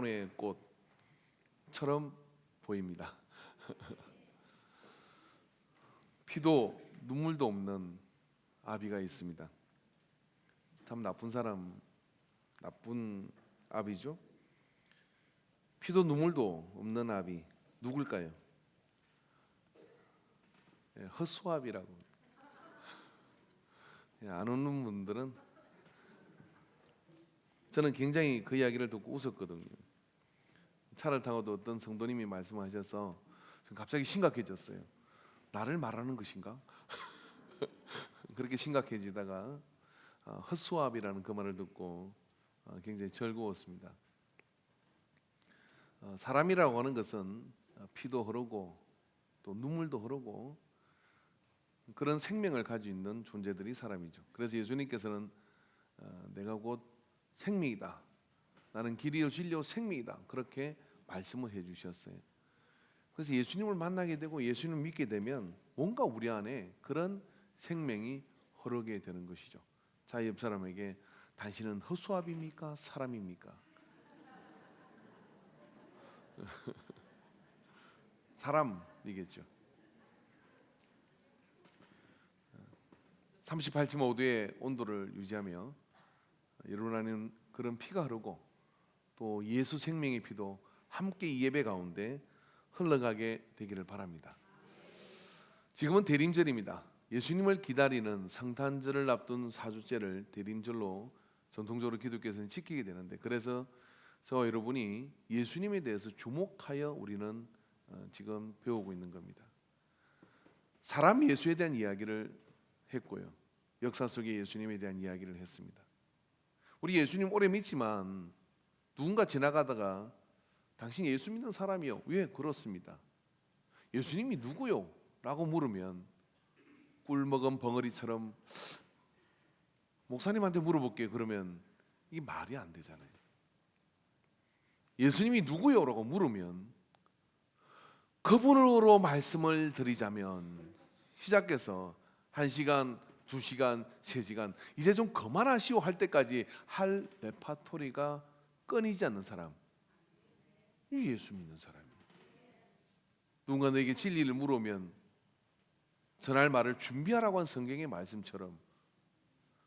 소나무의 꽃처럼 보입니다. 피도 눈물도 없는 아비가 있습니다. 참 나쁜 사람, 나쁜 아비죠. 피도 눈물도 없는 아비 누굴까요? 헛수아비라고. 안 웃는 분들은, 저는 굉장히 그 이야기를 듣고 웃었거든요. 차를 타고도 어떤 성도님이 말씀하셔서 갑자기 심각해졌어요. 나를 말하는 것인가? 그렇게 심각해지다가 헛수아비라는 그 말을 듣고 굉장히 즐거웠습니다. 사람이라고 하는 것은 피도 흐르고 또 눈물도 흐르고 그런 생명을 가지고 있는 존재들이 사람이죠. 그래서 예수님께서는 내가 곧 생명이다, 나는 길이요 진리요 생명이다, 그렇게 말씀을 해주셨어요. 그래서 예수님을 만나게 되고 예수님을 믿게 되면 뭔가 우리 안에 그런 생명이 흐르게 되는 것이죠. 자, 옆 사람에게 당신은 헛수아비입니까? 사람입니까? 사람이겠죠. 38.5도의 온도를 유지하며 일어나는 그런 피가 흐르고 또 예수 생명의 피도 함께 이 예배 가운데 흘러가게 되기를 바랍니다. 지금은 대림절입니다. 예수님을 기다리는 성탄절을 앞둔 4주째를 대림절로 전통적으로 기독교에서는 지키게 되는데, 그래서 저와 여러분이 예수님에 대해서 주목하여 우리는 지금 배우고 있는 겁니다. 사람 예수에 대한 이야기를 했고요, 역사 속의 예수님에 대한 이야기를 했습니다. 우리 예수님 오래 믿지만 누군가 지나가다가 당신 예수 믿는 사람이요? 왜 그렇습니다. 예수님이 누구요? 라고 물으면 꿀먹은 벙어리처럼 목사님한테 물어볼게요. 그러면 이게 말이 안 되잖아요. 예수님이 누구요? 라고 물으면 그분으로 말씀을 드리자면 시작해서 1시간, 2시간, 3시간 이제 좀 그만하시오 할 때까지 할 레파토리가 끊이지 않는 사람, 이 예수 믿는 사람이에요. 누군가 너에게 진리를 물으면 전할 말을 준비하라고 한 성경의 말씀처럼,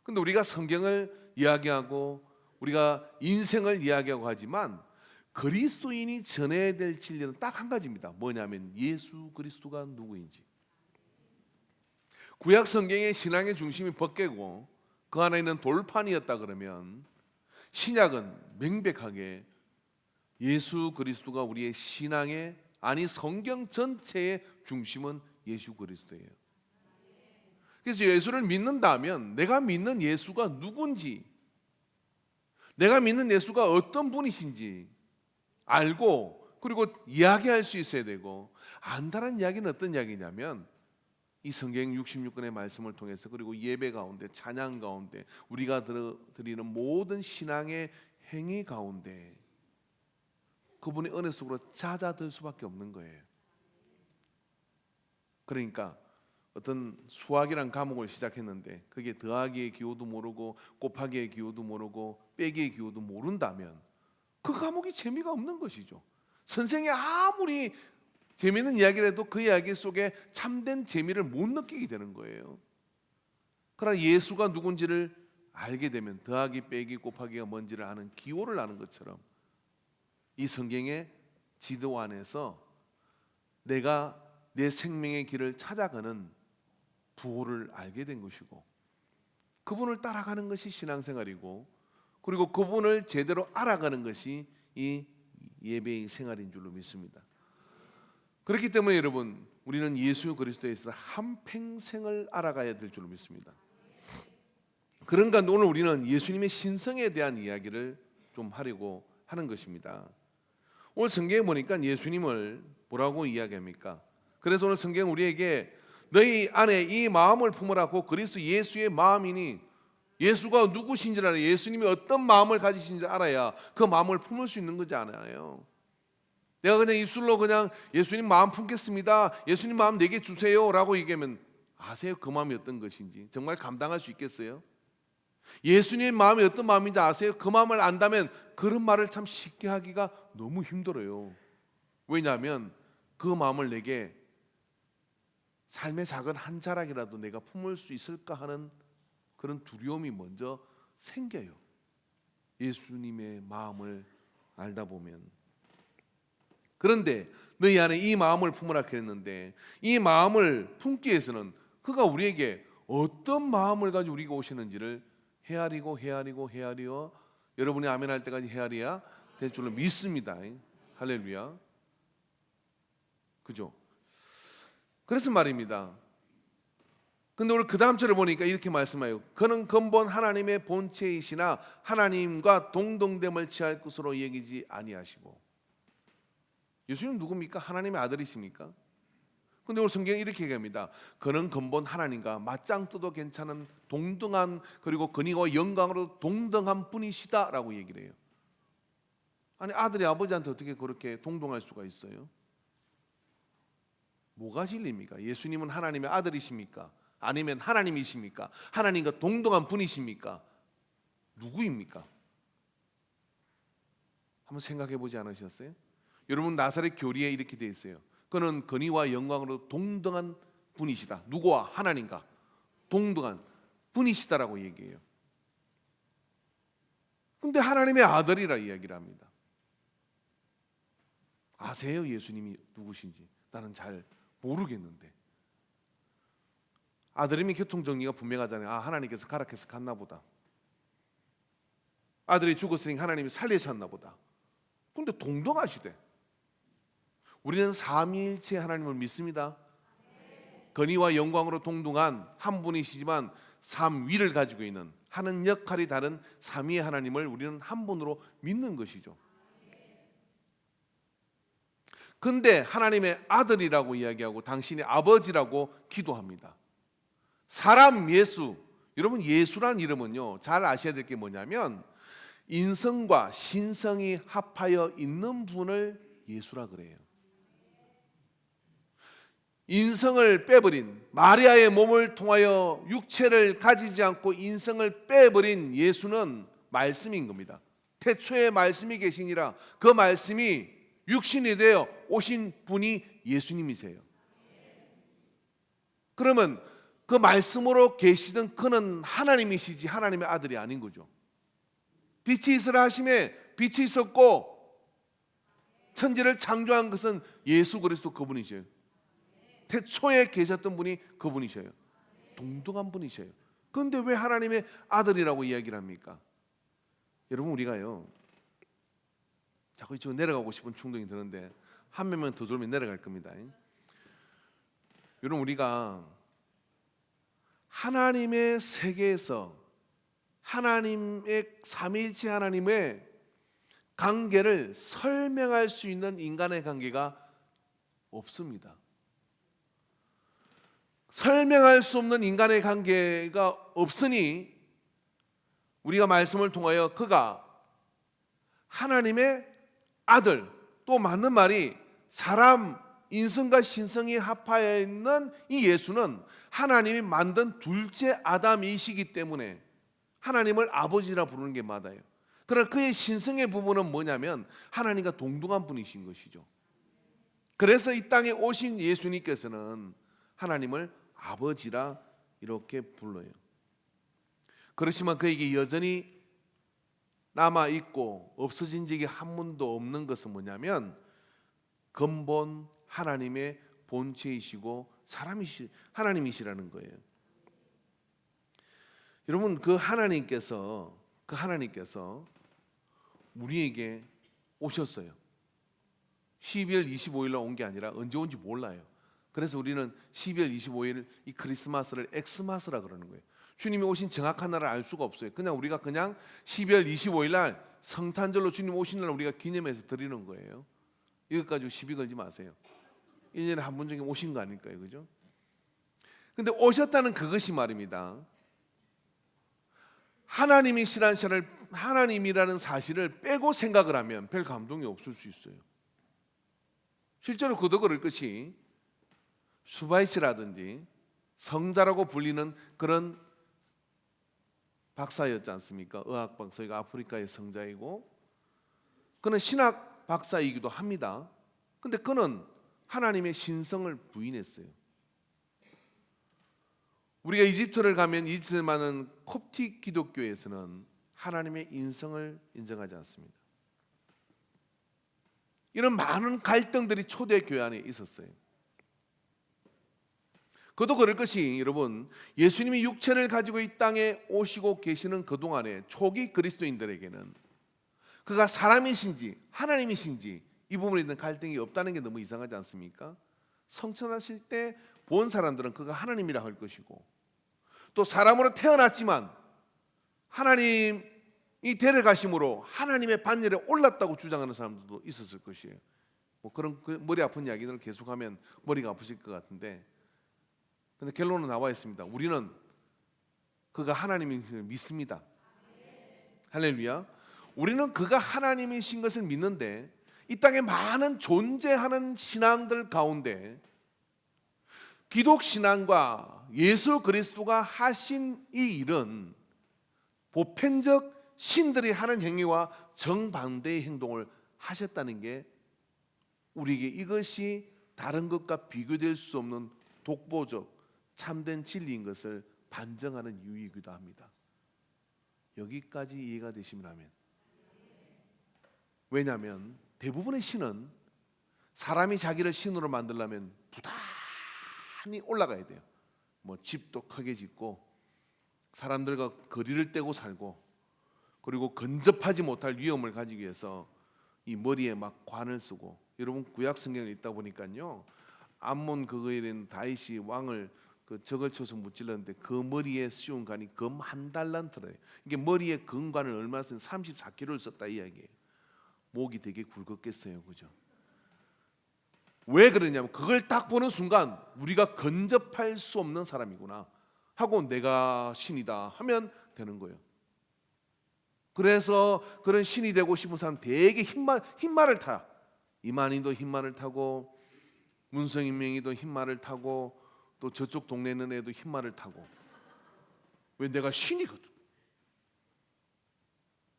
근데 우리가 성경을 이야기하고 우리가 인생을 이야기하고 하지만 그리스도인이 전해야 될 진리는 딱 한 가지입니다. 뭐냐면 예수 그리스도가 누구인지. 구약 성경의 신앙의 중심이 벗겨고 그 안에 있는 돌판이었다 그러면 신약은 명백하게 예수 그리스도가 우리의 신앙의, 아니 성경 전체의 중심은 예수 그리스도예요. 그래서 예수를 믿는다면 내가 믿는 예수가 누군지, 내가 믿는 예수가 어떤 분이신지 알고 그리고 이야기할 수 있어야 되고, 안다는 이야기는 어떤 이야기냐면 이 성경 66권의 말씀을 통해서 그리고 예배 가운데 찬양 가운데 우리가 드리는 모든 신앙의 행위 가운데 그분의 은혜 속으로 잦아들 수밖에 없는 거예요. 그러니까 어떤 수학이란 과목을 시작했는데 그게 더하기의 기호도 모르고 곱하기의 기호도 모르고 빼기의 기호도 모른다면 그 과목이 재미가 없는 것이죠. 선생이 아무리 재미있는 이야기를 해도 그 이야기 속에 참된 재미를 못 느끼게 되는 거예요. 그러나 예수가 누군지를 알게 되면 더하기 빼기 곱하기가 뭔지를 아는, 기호를 아는 것처럼 이 성경의 지도 안에서 내가 내 생명의 길을 찾아가는 부호를 알게 된 것이고, 그분을 따라가는 것이 신앙생활이고, 그리고 그분을 제대로 알아가는 것이 이 예배의 생활인 줄로 믿습니다. 그렇기 때문에 여러분, 우리는 예수 그리스도에 있어서 한평생을 알아가야 될 줄로 믿습니다. 그런가 오늘 우리는 예수님의 신성에 대한 이야기를 좀 하려고 하는 것입니다. 오늘 성경에 보니까 예수님을 뭐라고 이야기합니까? 그래서 오늘 성경은 우리에게 너희 안에 이 마음을 품으라고, 그리스도 예수의 마음이니, 예수가 누구신지 알아야, 예수님이 어떤 마음을 가지신지 알아야 그 마음을 품을 수 있는 거지 않아요. 내가 그냥 입술로 그냥 예수님 마음 품겠습니다, 예수님 마음 내게 주세요 라고 얘기하면 아세요? 그 마음이 어떤 것인지 정말 감당할 수 있겠어요? 예수님 마음이 어떤 마음인지 아세요? 그 마음을 안다면 그런 말을 참 쉽게 하기가 너무 힘들어요. 왜냐하면 그 마음을 내게 삶의 작은 한 자락이라도 내가 품을 수 있을까 하는 그런 두려움이 먼저 생겨요. 예수님의 마음을 알다 보면. 그런데 너희 안에 이 마음을 품으라 그랬는데, 이 마음을 품기 위해서는 그가 우리에게 어떤 마음을 가지고 우리가 오시는지를 헤아리고 여러분이 아멘 할 때까지 헤아려야 될 줄로 믿습니다. 할렐루야. 그죠? 그래서 말입니다. 근데 오늘 그 다음 절을 보니까 이렇게 말씀해요. 그는 근본 하나님의 본체이시나 하나님과 동등됨을 취할 것으로 여기지 아니하시고. 예수님 누굽니까? 하나님의 아들이십니까? 근데 오늘 성경에 이렇게 얘기합니다. 그는 근본 하나님과 맞짱 떠도 괜찮은 동등한, 그리고 근위와 영광으로 동등한 분이시다라고 얘기를 해요. 아니, 아들이 아버지한테 어떻게 그렇게 동등할 수가 있어요? 뭐가 진리입니까? 예수님은 하나님의 아들이십니까? 아니면 하나님이십니까? 하나님과 동등한 분이십니까? 누구입니까? 한번 생각해 보지 않으셨어요? 여러분, 나사렛 교리에 이렇게 되어 있어요. 그는 권위와 영광으로 동등한 분이시다. 누구와? 하나님과 동등한 분이시다라고 얘기해요. 근데 하나님의 아들이라 이야기를 합니다. 아세요? 예수님이 누구신지? 나는 잘 모르겠는데. 아들이면 교통정리가 분명하잖아요. 아, 하나님께서 가락해서 갔나 보다. 아들이 죽었으니 하나님이 살리셨나 보다. 근데 동등하시대. 우리는 삼위일체 하나님을 믿습니다. 권위와 영광으로 동등한 한 분이시지만 삼위를 가지고 있는, 하는 역할이 다른 삼위의 하나님을 우리는 한 분으로 믿는 것이죠. 근데 하나님의 아들이라고 이야기하고 당신의 아버지라고 기도합니다. 사람 예수, 여러분 예수란 이름은요, 잘 아셔야 될 게 뭐냐면 인성과 신성이 합하여 있는 분을 예수라 그래요. 인성을 빼버린, 마리아의 몸을 통하여 육체를 가지지 않고 인성을 빼버린 예수는 말씀인 겁니다. 태초에 말씀이 계시니라, 그 말씀이 육신이 되어 오신 분이 예수님이세요. 그러면 그 말씀으로 계시던 그는 하나님이시지 하나님의 아들이 아닌 거죠. 빛이 있으라 하심에 빛이 있었고 천지를 창조한 것은 예수 그리스도 그분이셔요. 태초에 계셨던 분이 그분이셔요. 동등한 분이셔요. 그런데 왜 하나님의 아들이라고 이야기를 합니까? 여러분, 우리가요 자꾸 이쪽으로 내려가고 싶은 충동이 드는데 한 명만 더 돌면 내려갈 겁니다. 여러분, 우리가 하나님의 세계에서 하나님의 삼위일체 하나님의 관계를 설명할 수 있는 인간의 관계가 없습니다. 설명할 수 없는 인간의 관계가 없으니 우리가 말씀을 통하여 그가 하나님의 아들, 또 맞는 말이 사람 인성과 신성이 합하여 있는 이 예수는 하나님이 만든 둘째 아담이시기 때문에 하나님을 아버지라 부르는 게 맞아요. 그러나 그의 신성의 부분은 뭐냐면 하나님과 동등한 분이신 것이죠. 그래서 이 땅에 오신 예수님께서는 하나님을 아버지라 이렇게 불러요. 그렇지만 그에게 여전히 남아있고 없어진 적이 한 번도 없는 것은 뭐냐면 근본 하나님의 본체이시고 하나님이시라는 거예요. 여러분, 그 하나님께서 우리에게 오셨어요. 12월 25일 날 온 게 아니라 언제 온지 몰라요. 그래서 우리는 12월 25일 이 크리스마스를 엑스마스라 그러는 거예요. 주님이 오신 정확한 날을 알 수가 없어요. 우리가 12월 25일 날 성탄절로 주님 오신 날 우리가 기념해서 드리는 거예요. 이것 가지고 시비 걸지 마세요. 1년에 한 번 정도 오신 거 아닐까요? 그죠? 근데 오셨다는 그것이 말입니다. 하나님이라는 사실을 빼고 생각을 하면 별 감동이 없을 수 있어요. 실제로 그도 그럴 것이 수바이치라든지 성자라고 불리는 그런 박사였지 않습니까? 의학 박사가 아프리카의 성자이고 그는 신학 박사이기도 합니다. 근데 그는 하나님의 신성을 부인했어요. 우리가 이집트를 가면 이집트에 많은 콥틱 기독교에서는 하나님의 인성을 인정하지 않습니다. 이런 많은 갈등들이 초대교회 안에 있었어요. 그도 그럴 것이, 여러분, 예수님이 육체를 가지고 이 땅에 오시고 계시는 그동안에 초기 그리스도인들에게는 그가 사람이신지 하나님이신지 이 부분에 대한 갈등이 없다는 게 너무 이상하지 않습니까? 성천하실 때 본 사람들은 그가 하나님이라 할 것이고, 또 사람으로 태어났지만 하나님이 데려가심으로 하나님의 반열에 올랐다고 주장하는 사람들도 있었을 것이에요. 뭐 그런 머리 아픈 이야기들을 계속하면 머리가 아프실 것 같은데, 근데 결론은 나와 있습니다. 우리는 그가 하나님이신 믿습니다. 할렐루야. 우리는 그가 하나님이신 것을 믿는데, 이 땅에 많은 존재하는 신앙들 가운데 기독 신앙과 예수 그리스도가 하신 이 일은 보편적 신들이 하는 행위와 정반대의 행동을 하셨다는 게 우리에게 이것이 다른 것과 비교될 수 없는 독보적 참된 진리인 것을 반증하는 이유이기도 합니다. 여기까지 이해가 되시면 하면. 왜냐하면 대부분의 신은 사람이 자기를 신으로 만들려면 부단히 올라가야 돼요. 뭐 집도 크게 짓고 사람들과 거리를 떼고 살고, 그리고 근접하지 못할 위험을 가지기 위해서 이 머리에 막 관을 쓰고, 여러분 구약 성경에 있다 보니까요, 암몬 그거에 있는 다윗이 왕을 그 적을 쳐서 무찔렀는데 그 머리에 씌운 관이 금 한 달란트래요. 이게 머리에 금관을 얼마 쓴 34kg를 썼다 이야기예요. 목이 되게 굵었겠어요, 그죠? 왜 그러냐면 그걸 딱 보는 순간 우리가 근접할 수 없는 사람이구나 하고 내가 신이다 하면 되는 거예요. 그래서 그런 신이 되고 싶은 사람 되게 흰말을 타. 이만희도 흰말을 타고, 문성인명이도 흰말을 타고, 또 저쪽 동네 있는 애도 흰말을 타고. 왜? 내가 신이거든.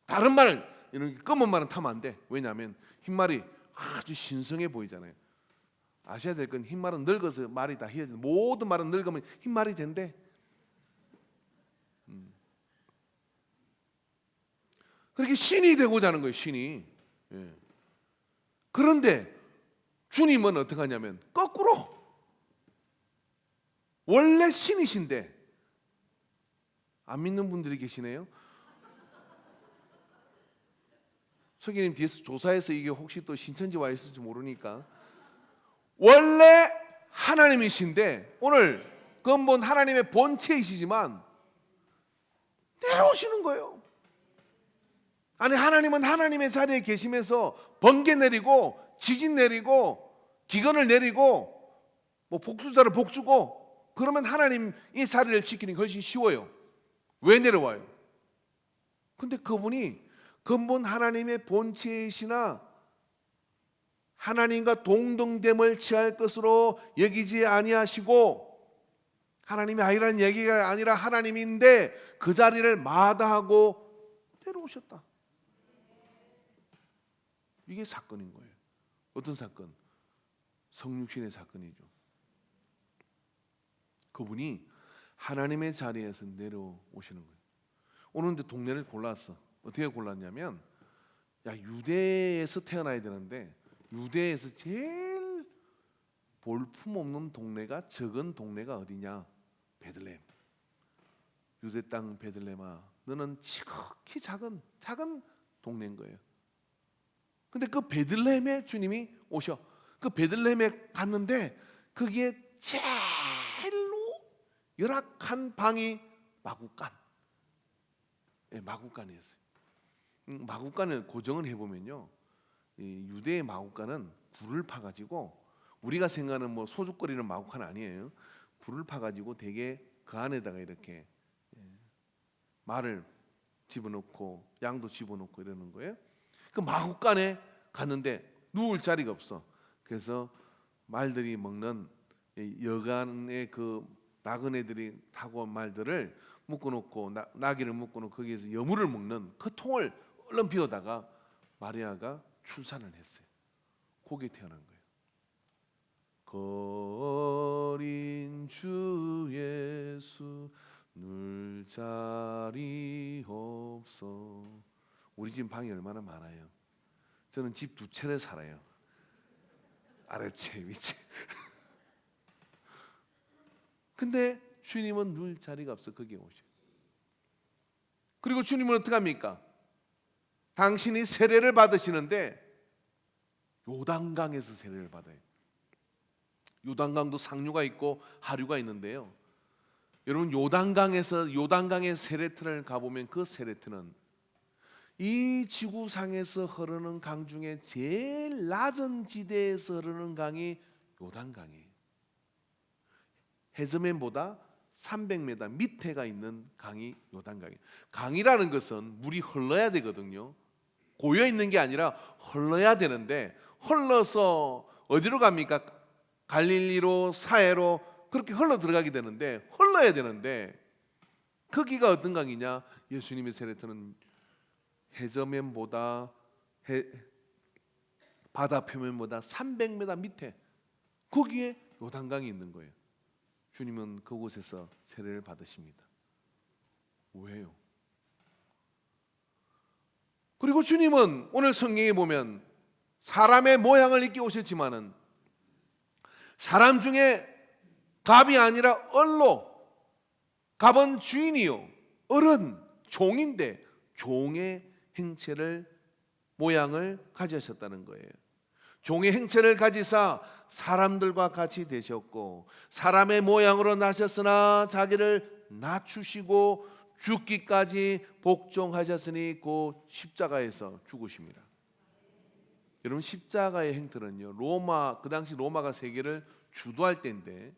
다른 말을, 이런 검은 말은 타면 안 돼. 왜냐하면 흰말이 아주 신성해 보이잖아요. 아셔야 될 건 흰말은 늙어서 말이 다 희어져. 모든 말은 늙으면 흰말이 된대. 그렇게 신이 되고자 하는 거예요, 신이. 예. 그런데 주님은 어떻게 하냐면 거꾸로 원래 신이신데, 안 믿는 분들이 계시네요. 석기님 뒤에서 조사해서 이게 혹시 또 신천지 와 있을지 모르니까, 원래 하나님이신데 오늘 근본 하나님의 본체이시지만 내려오시는 거예요. 아니, 하나님은 하나님의 자리에 계시면서 번개 내리고 지진 내리고 기근을 내리고 뭐 복수자를 복주고, 그러면 하나님 이 자리를 지키는 게 훨씬 쉬워요. 왜 내려와요? 근데 그분이 근본 하나님의 본체이시나 하나님과 동등됨을 취할 것으로 여기지 아니하시고, 하나님이 아니라는 얘기가 아니라 하나님인데 그 자리를 마다하고 내려오셨다. 이게 사건인 거예요. 어떤 사건? 성육신의 사건이죠. 그분이 하나님의 자리에서 내려오시는 거예요. 오는데 동네를 골랐어. 어떻게 골랐냐면, 야, 유대에서 태어나야 되는데 유대에서 제일 볼품없는 동네가, 적은 동네가 어디냐? 베들레헴. 유대 땅 베들레헴아, 너는 지극히 작은 동네인 거예요. 근데 그 베들레헴에 주님이 오셔. 그 베들레헴에 갔는데 거기에 제일로 열악한 방이 마구간. 마구간이었어요. 마구간을 고정을 해보면요, 이 유대의 마구간은 불을 파가지고, 우리가 생각하는 뭐 소죽거리는 마구간 아니에요. 불을 파가지고 되게 그 안에다가 이렇게 말을 집어넣고 양도 집어넣고 이러는 거예요. 그 마구간에 갔는데 누울 자리가 없어. 그래서 말들이 먹는 여간의 그 나그네들이 타고 온 말들을 묶어놓고, 나귀를 묶어놓고 거기에서 여물을 먹는 그 통을 얼른 비워다가 마리아가 출산을 했어요. 거기에 태어난 거예요. 거린 주 예수 늘 자리 없어. 우리 집 방이 얼마나 많아요. 저는 집 두 채를 살아요. 아래채 위채. 근데 주님은 늘 자리가 없어 거기에 오셔요. 그리고 주님은 어떻게 합니까? 당신이 세례를 받으시는데 요단강에서 세례를 받아요. 요단강도 상류가 있고 하류가 있는데요. 여러분 요단강에서 요단강의 세례터를 가보면 그 세례터는 이 지구상에서 흐르는 강 중에 제일 낮은 지대에서 흐르는 강이 요단강이에요. 해저면보다 300m 밑에가 있는 강이 요단강이에요. 강이라는 것은 물이 흘러야 되거든요. 고여 있는 게 아니라 흘러야 되는데 흘러서 어디로 갑니까? 갈릴리로 사해로 그렇게 흘러 들어가게 되는데 흘러야 되는데 거기가 어떤 강이냐? 예수님의 세례터는 해저면보다 바다 표면보다 300m 밑에 거기에 요단강이 있는 거예요. 주님은 그곳에서 세례를 받으십니다. 왜요? 그리고 주님은 오늘 성경에 보면 사람의 모양을 입게 오셨지만은 사람 중에 갑이 아니라 얼로, 갑은 주인이요 을은 종인데 종의 행체를 모양을 가지셨다는 거예요. 종의 행체를 가지사 사람들과 같이 되셨고 사람의 모양으로 나셨으나 자기를 낮추시고 죽기까지 복종하셨으니 곧 십자가에서 죽으십니다. 여러분 십자가의 행태는요 그 당시 로마가 세계를 주도할 때인데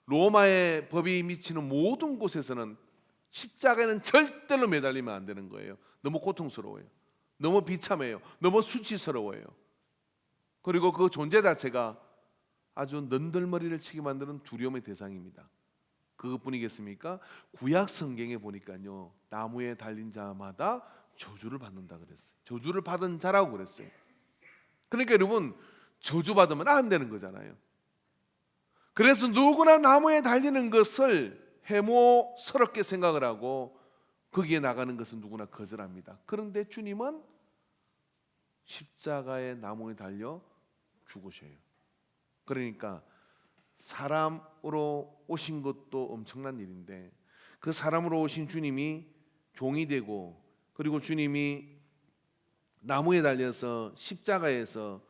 로마의 법이 미치는 모든 곳에서는 십자가에는 절대로 매달리면 안 되는 거예요. 너무 고통스러워요. 너무 비참해요. 너무 수치스러워요. 그리고 그 존재 자체가 아주 넌덜머리를 치게 만드는 두려움의 대상입니다. 그것뿐이겠습니까? 구약 성경에 보니까요 나무에 달린 자마다 저주를 받는다 그랬어요. 저주를 받은 자라고 그랬어요. 그러니까 여러분 저주받으면 안 되는 거잖아요. 그래서 누구나 나무에 달리는 것을 해모스럽게 생각을 하고 거기에 나가는 것은 누구나 거절합니다. 그런데 주님은 십자가의 나무에 달려 죽으셔요. 그러니까 사람으로 오신 것도 엄청난 일인데 그 사람으로 오신 주님이 종이 되고 그리고 주님이 나무에 달려서 십자가에서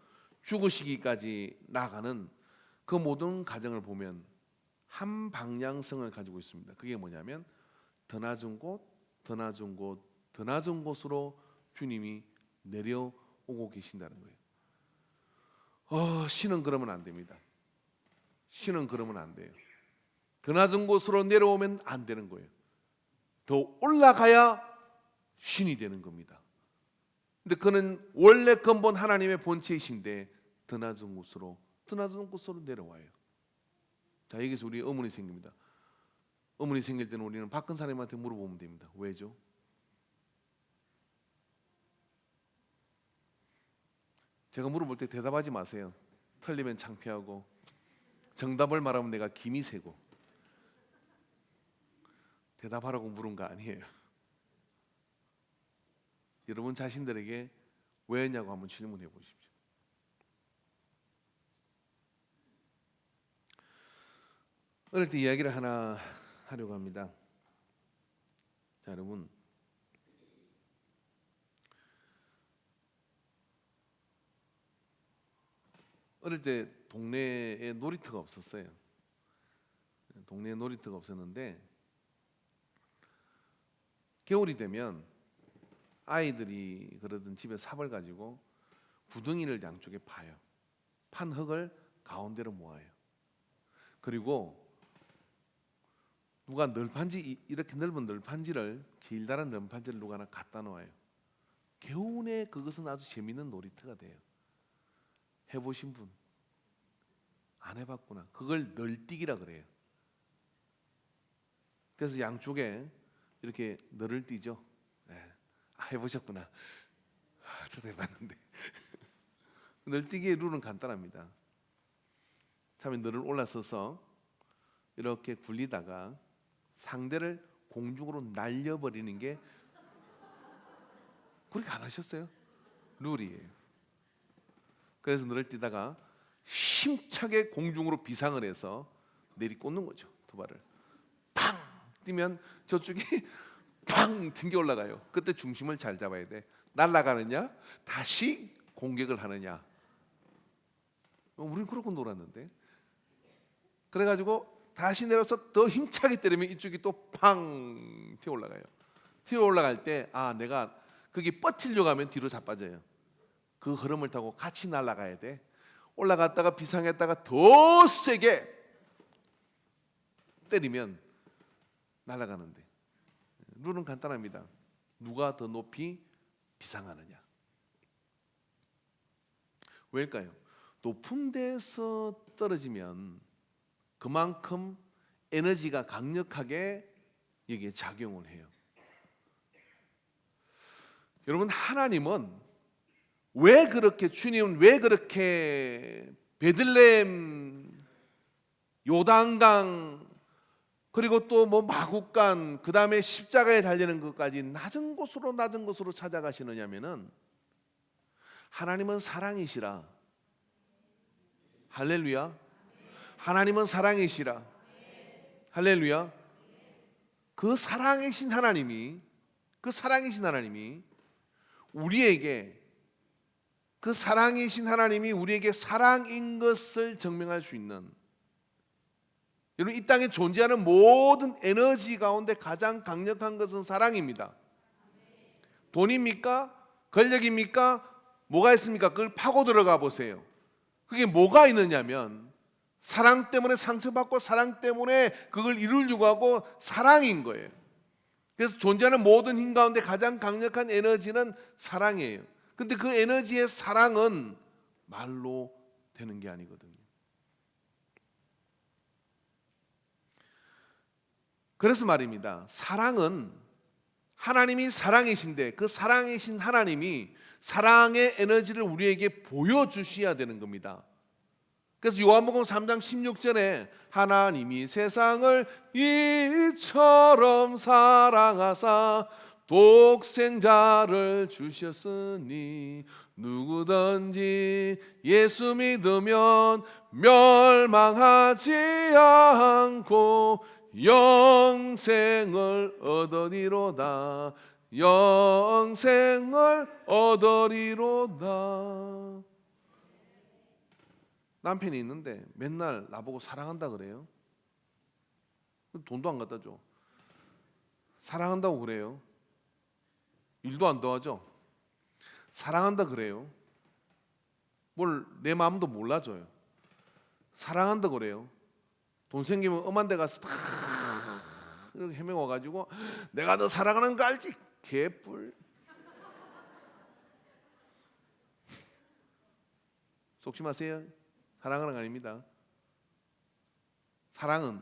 죽으시기까지 나가는 그 모든 과정을 보면 한 방향성을 가지고 있습니다. 그게 뭐냐면 더 낮은 곳, 더 낮은 곳, 더 낮은 곳으로 주님이 내려오고 계신다는 거예요. 신은 그러면 안 됩니다. 신은 그러면 안 돼요. 더 낮은 곳으로 내려오면 안 되는 거예요. 더 올라가야 신이 되는 겁니다. 근데 그는 원래 근본 하나님의 본체이신데 더 낮은 곳으로 내려와요. 자, 여기서 우리 의문이 생깁니다. 의문이 생길 때는 우리는 박근사님한테 물어보면 됩니다. 왜죠? 제가 물어볼 때 대답하지 마세요. 틀리면 창피하고 정답을 말하면 내가 김이 새고. 대답하라고 물은 거 아니에요. 여러분 자신들에게 왜냐고 한번 질문해 보십시오. 어릴 때 이야기를 하나 하려고 합니다. 자, 여러분 어릴 때 동네에 놀이터가 없었어요. 동네에 놀이터가 없었는데 겨울이 되면 아이들이 그러던 집에 삽을 가지고 구덩이를 양쪽에 파요. 판 흙을 가운데로 모아요. 그리고 누가 널판지 이렇게 넓은 널판지를 길다란 널판지를 누가 하나 갖다 놓아요. 겨우내 그것은 아주 재미있는 놀이터가 돼요. 해보신 분? 안 해봤구나. 그걸 널뛰기라 그래요. 그래서 양쪽에 이렇게 널을 띄죠. 네. 해보셨구나. 저도 해봤는데 널뛰기의 룰은 간단합니다. 처음에 늘을 올라서서 이렇게 굴리다가 상대를 공중으로 날려버리는 게, 그렇게 안 하셨어요? 룰이에요. 그래서 늘을 뛰다가 힘차게 공중으로 비상을 해서 내리꽂는 거죠. 두 발을 팡 뛰면 저쪽이 팡 튕겨 올라가요. 그때 중심을 잘 잡아야 돼. 날아가느냐 다시 공격을 하느냐. 우리는 그러고 놀았는데, 그래가지고 다시 내려서 더 힘차게 때리면 이쪽이 또 팡 튀어 올라가요. 튀어 올라갈 때 내가 거기 버티려고 하면 뒤로 자빠져요. 그 흐름을 타고 같이 날아가야 돼. 올라갔다가 비상했다가 더 세게 때리면 날아가는데, 룰은 간단합니다. 누가 더 높이 비상하느냐. 왜일까요? 높은 데서 떨어지면 그만큼 에너지가 강력하게 여기에 작용을 해요. 여러분, 하나님은 왜 그렇게, 주님은 왜 그렇게 베들레헴, 요단강, 그리고 또 마국간, 그 다음에 십자가에 달리는 것까지 낮은 곳으로 찾아가시느냐면은, 하나님은 사랑이시라. 할렐루야. 하나님은 사랑이시라. 할렐루야. 그 사랑이신 하나님이 우리에게, 그 사랑이신 하나님이 우리에게 사랑인 것을 증명할 수 있는, 여러분, 이 땅에 존재하는 모든 에너지 가운데 가장 강력한 것은 사랑입니다. 돈입니까? 권력입니까? 뭐가 있습니까? 그걸 파고 들어가 보세요. 그게 뭐가 있느냐면 사랑 때문에 상처받고 사랑 때문에 그걸 이루려고 하고 사랑인 거예요. 그래서 존재하는 모든 힘 가운데 가장 강력한 에너지는 사랑이에요. 근데 그 에너지의 사랑은 말로 되는 게 아니거든요. 그래서 말입니다. 사랑은, 하나님이 사랑이신데 그 사랑이신 하나님이 사랑의 에너지를 우리에게 보여주셔야 되는 겁니다. 그래서 요한복음 3장 16절에 하나님이 세상을 이처럼 사랑하사 독생자를 주셨으니 누구든지 예수 믿으면 멸망하지 않고 영생을 얻으리로다. 영생을 얻으리로다. 남편이 있는데 맨날 나보고 사랑한다 그래요. 돈도 안 갖다 줘. 사랑한다고 그래요. 일도 안 도와줘. 사랑한다 그래요. 뭘 내 마음도 몰라줘요. 사랑한다 그래요. 돈 생기면 엄한 데 가서 다 이렇게 헤매워가지고 내가 너 사랑하는 거 알지? 개뿔. 속지 마세요. 사랑하는 거 아닙니다. 사랑은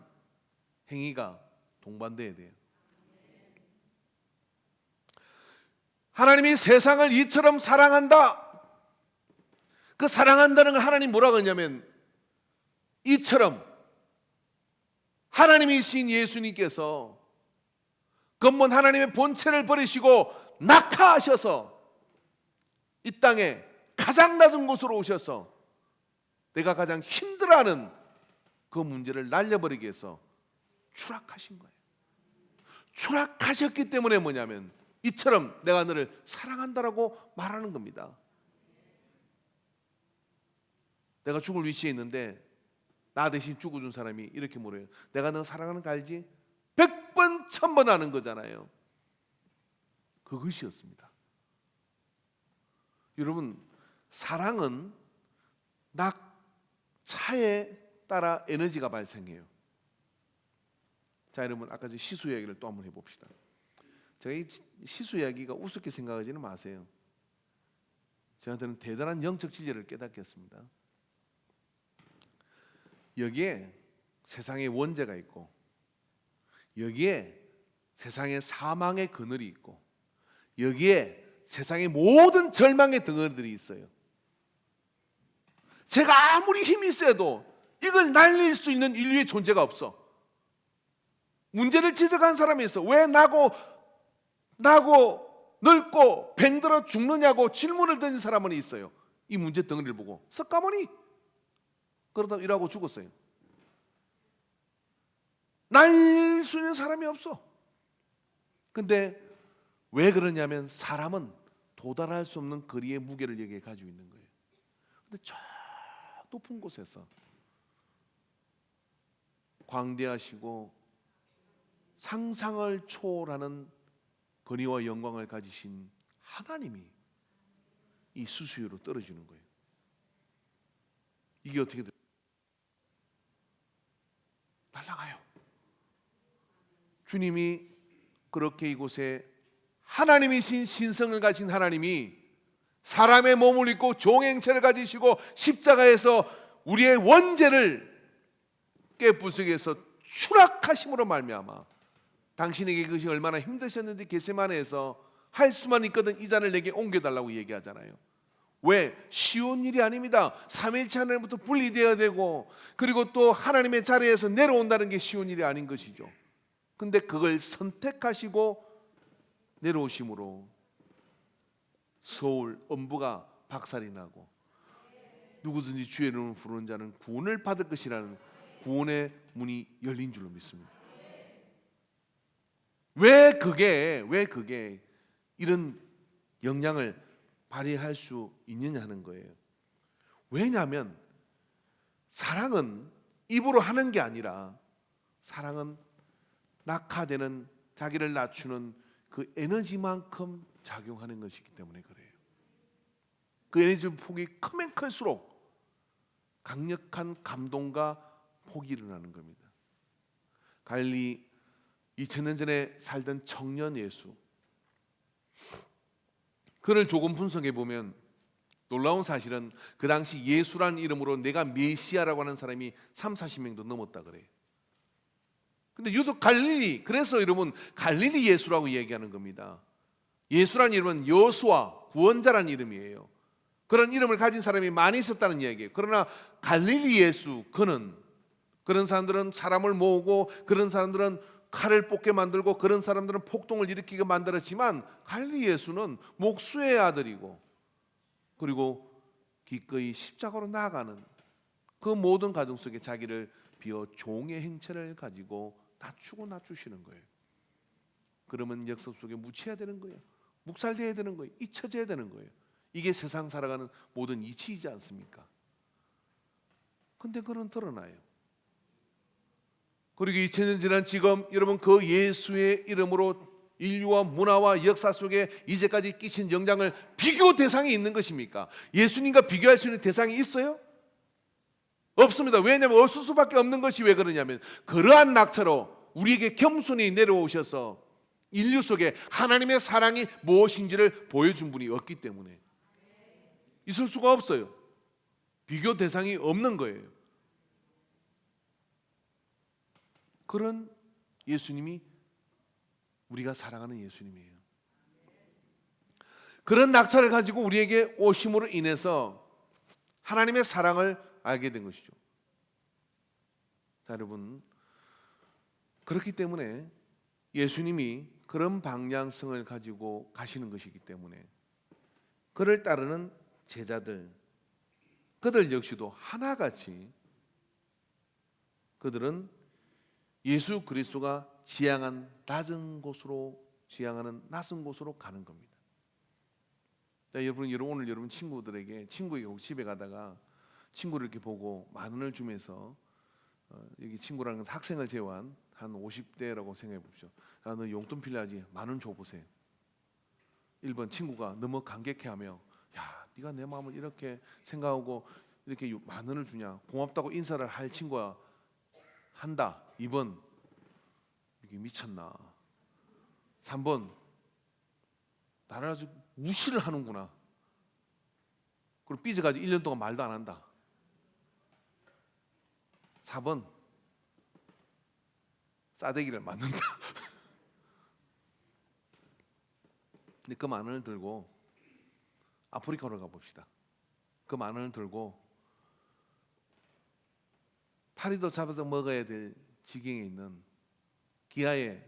행위가 동반돼야 돼요. 하나님이 세상을 이처럼 사랑한다. 그 사랑한다는 걸 하나님 뭐라고 하냐면, 이처럼 하나님이신 예수님께서 근본 하나님의 본체를 버리시고 낙하하셔서 이 땅에 가장 낮은 곳으로 오셔서 내가 가장 힘들어하는 그 문제를 날려버리기 위해서 추락하신 거예요. 추락하셨기 때문에 뭐냐면 이처럼 내가 너를 사랑한다라고 말하는 겁니다. 내가 죽을 위치에 있는데 나 대신 죽어준 사람이 이렇게 물어요. 내가 너 사랑하는 거 알지? 100번 1000번 하는 거잖아요. 그것이었습니다. 여러분, 사랑은 차에 따라 에너지가 발생해요. 자, 여러분, 아까 저 시수 이야기를 또 한번 해봅시다. 제가 이 시수 이야기가 우습게 생각하지는 마세요. 저한테는 대단한 영적 진리를 깨닫겠습니다. 여기에 세상의 원죄가 있고, 여기에 세상의 사망의 그늘이 있고, 여기에 세상의 모든 절망의 덩어리들이 있어요. 제가 아무리 힘이 세도 이걸 날릴 수 있는 인류의 존재가 없어. 문제를 지적한 사람이 있어. 왜 나고 늙고 뱅들어 죽느냐고 질문을 던진 사람은 있어요. 이 문제 덩어리를 보고 석가모니 그러다 일하고 죽었어요. 날릴 수 있는 사람이 없어. 근데 왜 그러냐면 사람은 도달할 수 없는 거리의 무게를 여기에 가지고 있는 거예요. 근데 저 높은 곳에서 광대하시고 상상을 초월하는 권위와 영광을 가지신 하나님이 이 수수유로 떨어지는 거예요. 이게 어떻게 돼요? 날아가요. 주님이 그렇게 이곳에 하나님이신 신성을 가진 하나님이 사람의 몸을 입고 종행체를 가지시고 십자가에서 우리의 원죄를 깨부수기에서 추락하심으로 말미암아 당신에게 그것이 얼마나 힘드셨는지 겟세마네에서 할 수만 있거든 이 잔을 내게 옮겨달라고 얘기하잖아요. 왜? 쉬운 일이 아닙니다. 삼위일체 하나님부터 분리되어야 되고 그리고 또 하나님의 자리에서 내려온다는 게 쉬운 일이 아닌 것이죠. 근데 그걸 선택하시고 내려오심으로 서울 음부가 박살이 나고 누구든지 주의 이름을 부르는 자는 구원을 받을 것이라는 구원의 문이 열린 줄로 믿습니다. 왜 그게 이런 영향을 발휘할 수 있느냐 하는 거예요. 왜냐하면 사랑은 입으로 하는 게 아니라 사랑은 낙하되는 자기를 낮추는 그 에너지만큼 작용하는 것이기 때문에 그래요. 그 에너지 폭이 크면 클수록 강력한 감동과 폭이 일어나는 겁니다. 갈릴리 2000년 전에 살던 청년 예수, 그를 조금 분석해 보면 놀라운 사실은 그 당시 예수라는 이름으로 내가 메시아라고 하는 사람이 30-40명도 넘었다 그래요. 근데 유독 갈릴리, 그래서 여러분 갈릴리 예수라고 얘기하는 겁니다. 예수라는 이름은 여수와 구원자라는 이름이에요. 그런 이름을 가진 사람이 많이 있었다는 이야기예요. 그러나 갈릴리 예수, 그런 사람들은 사람을 모으고 그런 사람들은 칼을 뽑게 만들고 그런 사람들은 폭동을 일으키게 만들었지만 갈릴리 예수는 목수의 아들이고 그리고 기꺼이 십자가로 나아가는 그 모든 가정 속에 자기를 비워 종의 행체를 가지고 낮추고 낮추시는 거예요. 그러면 역사 속에 묻혀야 되는 거예요. 묵살돼야 되는 거예요. 잊혀져야 되는 거예요. 이게 세상 살아가는 모든 이치이지 않습니까? 근데 그건 드러나요. 그리고 2000년 지난 지금 여러분 그 예수의 이름으로 인류와 문화와 역사 속에 이제까지 끼친 영향을 비교 대상이 있는 것입니까? 예수님과 비교할 수 있는 대상이 있어요? 없습니다. 왜냐하면 없을 수밖에 없는 것이 왜 그러냐면 그러한 낙차로 우리에게 겸손히 내려오셔서 인류 속에 하나님의 사랑이 무엇인지를 보여준 분이 없기 때문에 있을 수가 없어요. 비교 대상이 없는 거예요. 그런 예수님이 우리가 사랑하는 예수님이에요. 그런 낙차를 가지고 우리에게 오심으로 인해서 하나님의 사랑을 알게 된 것이죠. 자, 여러분, 그렇기 때문에 예수님이 그런 방향성을 가지고 가시는 것이기 때문에 그를 따르는 제자들, 그들 역시도 하나같이 그들은 예수 그리스도가 지향한 낮은 곳으로 지향하는 낯선 곳으로 가는 겁니다. 자, 여러분 오늘 여러분 친구에게 혹시 집에 가다가 친구를 이렇게 보고 10,000원을 주면서 여기 친구라는 학생을 제외한 한 50대라고 생각해 보십시오. 야, 너 용돈 필요하지? 10,000원 줘보세요. 1번 친구가 너무 감격해하며 야, 네가 내 마음을 이렇게 생각하고 이렇게 10,000원을 주냐? 고맙다고 인사를 할 친구야 한다. 2번 이게 미쳤나? 3번 나를 아주 무시를 하는구나. 그리고 삐져가지고 1년 동안 말도 안 한다. 4번 싸대기를 맞는다. 근데 그 10,000원을 들고 아프리카로 가봅시다. 그 10,000원을 들고 파리도 잡아서 먹어야 될 지경에 있는 기아에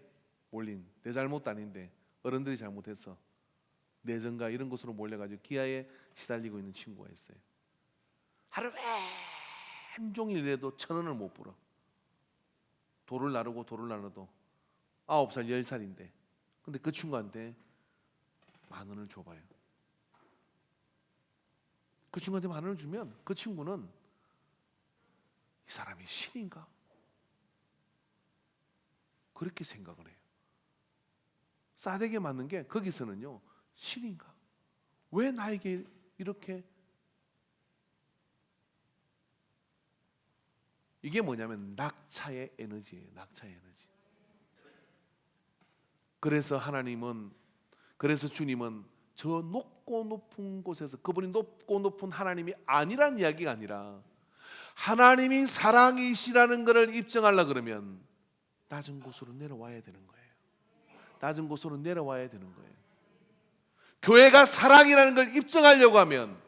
몰린, 내 잘못도 아닌데 어른들이 잘못해서 내전가 이런 곳으로 몰려가지고 기아에 시달리고 있는 친구가 있어요. 하루 온종일 일해도 1,000원을 못 벌어. 돌을 나르고 돌을 나르도 9살 10살인데 근데 그 친구한테 10,000원을 줘봐요. 그 친구한테 10,000원을 주면 그 친구는 이 사람이 신인가? 그렇게 생각을 해요. 싸대기에 맞는 게 거기서는요, 신인가? 왜 나에게 이렇게? 이게 뭐냐면 낙차의 에너지예요. 낙차의 에너지. 그래서 주님은 저 높고 높은 곳에서, 그분이 높고 높은 하나님이 아니란 이야기가 아니라 하나님이 사랑이시라는 것을 입증하려고 그러면 낮은 곳으로 내려와야 되는 거예요. 낮은 곳으로 내려와야 되는 거예요. 교회가 사랑이라는 걸 입증하려고 하면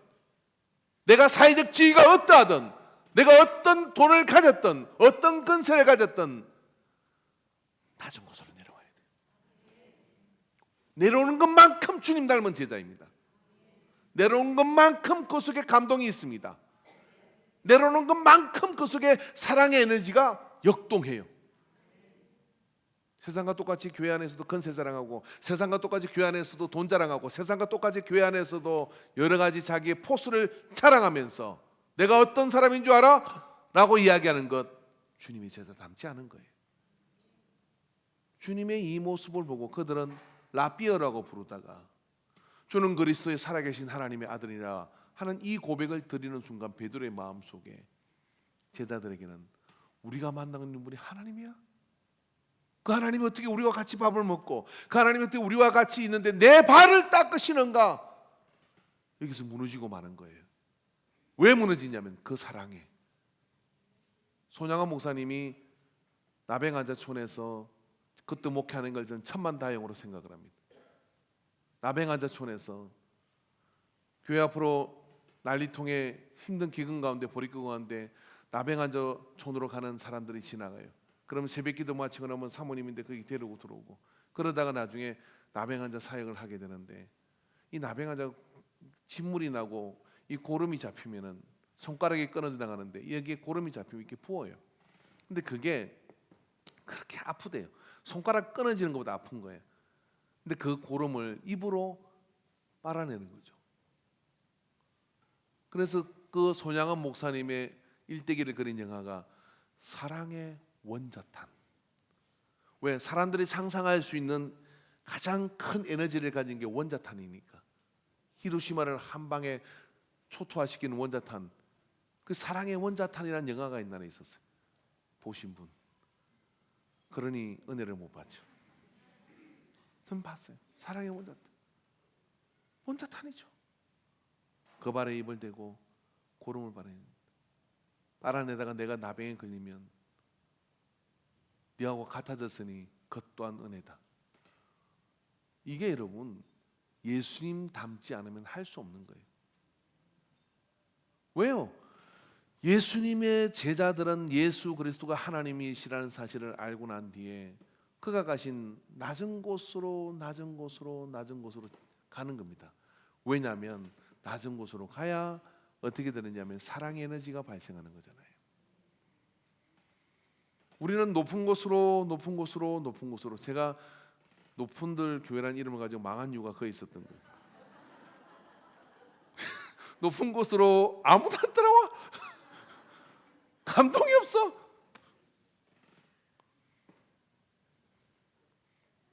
내가 사회적 지위가 어떠하든, 내가 어떤 돈을 가졌든, 어떤 건설을 가졌든 낮은 곳으로 내려와야 돼요. 내려오는 것만큼 주님 닮은 제자입니다. 내려오는 것만큼 그 속에 감동이 있습니다. 내려오는 것만큼 그 속에 사랑의 에너지가 역동해요. 세상과 똑같이 교회 안에서도 건세 자랑하고, 세상과 똑같이 교회 안에서도 돈 자랑하고, 세상과 똑같이 교회 안에서도 여러 가지 자기의 포스를 자랑하면서 내가 어떤 사람인 줄 알아? 라고 이야기하는 것, 주님의 제자 닮지 않은 거예요. 주님의 이 모습을 보고 그들은 라비어라고 부르다가 주는 그리스도의 살아계신 하나님의 아들이라 하는 이 고백을 드리는 순간 베드로의 마음속에 제자들에게는 우리가 만나는 분이 하나님이야? 그 하나님이 어떻게 우리와 같이 밥을 먹고, 그 하나님이 어떻게 우리와 같이 있는데 내 발을 닦으시는가? 여기서 무너지고 마는 거예요. 왜 무너지냐면 그 사랑에. 손양원 목사님이 나뱅한자촌에서 그때 목회하는 걸 저는 천만다행으로 생각을 합니다. 나뱅한자촌에서 교회 앞으로 난리통에 힘든 기근 가운데, 보릿고개 가운데 나뱅한자촌으로 가는 사람들이 지나가요. 그러면 새벽기도 마치고 나면 사모님인데 거기 데리고 들어오고, 그러다가 나중에 나뱅한자 사역을 하게 되는데, 이 나뱅한자 진물이 나고 이 고름이 잡히면은 손가락이 끊어져 나가는데 여기에 고름이 잡히면 이렇게 부어요. 근데 그게 그렇게 아프대요. 손가락 끊어지는 것보다 아픈 거예요. 근데 그 고름을 입으로 빨아내는 거죠. 그래서 그 손양원 목사님의 일대기를 그린 영화가 사랑의 원자탄. 왜? 사람들이 상상할 수 있는 가장 큰 에너지를 가진 게 원자탄이니까. 히로시마를 한 방에 초토화시키는 원자탄. 그 사랑의 원자탄이라는 영화가 옛날에 있었어요. 보신 분. 그러니 은혜를 못 받죠. 전 봤어요. 사랑의 원자탄. 원자탄이죠. 그 발에 입을 대고 고름을 빨아내다가 내가 나병에 걸리면 네하고 같아졌으니 그것 또한 은혜다. 이게 여러분 예수님 닮지 않으면 할 수 없는 거예요. 왜요? 예수님의 제자들은 예수 그리스도가 하나님이시라는 사실을 알고 난 뒤에 그가 가신 낮은 곳으로 낮은 곳으로 낮은 곳으로 가는 겁니다. 왜냐하면 낮은 곳으로 가야 어떻게 되느냐면 사랑의 에너지가 발생하는 거잖아요. 우리는 높은 곳으로 높은 곳으로 높은 곳으로. 제가 높은들 교회라는 이름을 가지고 망한 이유가 거기 있었던 거예요. 높은 곳으로 아무도 안 따라와. 감동이 없어.